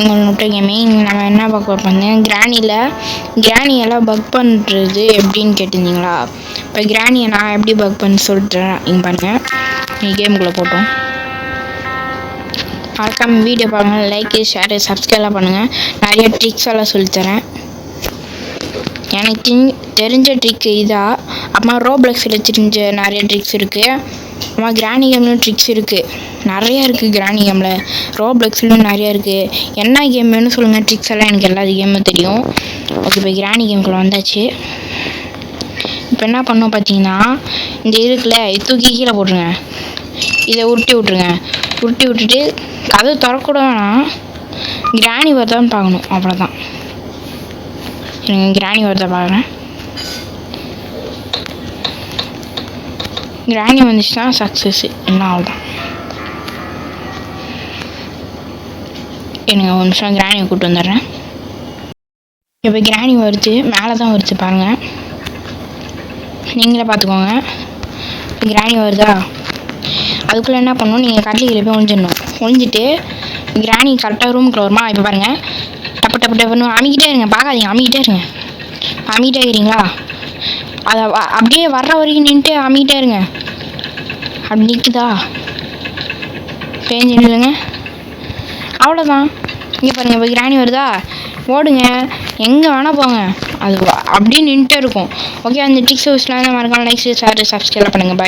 முட்டை கேமிங் நம்ம என்ன பார்க்க போகிறோம் கிராணியெல்லாம் பக் பண்ணுறது எப்படின்னு கேட்டிருந்தீங்களா? இப்போ கிராணியை நான் எப்படி பக் பண்ண சொல்லிட்டேன். இங்கே பாருங்கள், நீ கேமுக்குள்ளே போட்டோம். மறக்காம வீடியோ பாருங்கள், லைக்கு ஷேரு சப்ஸ்கிரைப்லாம் பண்ணுங்கள். நிறைய ட்ரிக்ஸ் எல்லாம் சொல்லித்தரேன். எனக்கு தெரிஞ்ச ட்ரிக் இதா. அப்புறமா ரோப்ளக்ஸில் தெரிஞ்ச நிறைய ட்ரிக்ஸ் இருக்குது. அப்புறமா கிராணி கேம்லையும் ட்ரிக்ஸ் இருக்குது, நிறையா இருக்குது. கிராணி கேமில் ரோப்ளக்ஸ்லையும் நிறையா இருக்குது. என்ன கேம் வேணும்னு சொல்லுங்கள், ட்ரிக்ஸ் எல்லாம் எனக்கு எல்லா கேமும் தெரியும். ஓகே, இப்போ கிராணி கேமுக்குள்ளே வந்தாச்சு. இப்போ என்ன பண்ணோம் பார்த்தீங்கன்னா, இந்த இருக்குல்ல, தூக்கி கீழே போட்டுருங்க. இதை உருட்டி விட்ருங்க. உருட்டி விட்டுட்டு கதவு திறக்கூட வேணாம், கிராணி வருதான்னு பார்க்கணும், அவ்வளோதான். கிராணி வருதா பாருங்க. கிராணி வந்துச்சுன்னா சக்ஸஸ், என்ன ஆகுதான். எனக்கு ஒரு நிமிஷம் கிராணியை கூப்பிட்டு வந்துடுறேன். இப்போ கிராணி வருது, மேலே தான் வருது பாருங்கள், நீங்களே பார்த்துக்கோங்க. கிராணி வருதா? அதுக்குள்ளே என்ன பண்ணணும், நீங்கள் கட்டிலில் போய் ஒழிஞ்சிடணும். ஒழிஞ்சிட்டு கிராணி கரெக்டாக ரூமுக்குள்ள வருமா? இப்போ பாருங்கள், டப்பு டப்பு டப்புன்னு அமைக்கிட்டே இருங்க, பார்க்காதீங்க, அமைக்கிட்டே இருங்க. அமைக்கிட்டே இருக்கிறீங்களா? அதை அப்படியே வர்ற வரைக்கும் நின்றுட்டு அமைக்கிட்டே இருங்க. அப்படி நிற்குதா? பேஞ்சு நில்லுங்க, அவ்வளோதான். இங்கே பாருங்கள், இப்போ கிராணி வருதா? ஓடுங்க, எங்கே வேணால் போங்க, அது அப்படியே நின்றுட்டே இருக்கும். ஓகே, அந்த ட்ரிக்ஸ் யூஸ்லாம் மறக்காம லைக் ஷேர் சப்ஸ்கிரைப் பண்ணுங்கள். பாய்.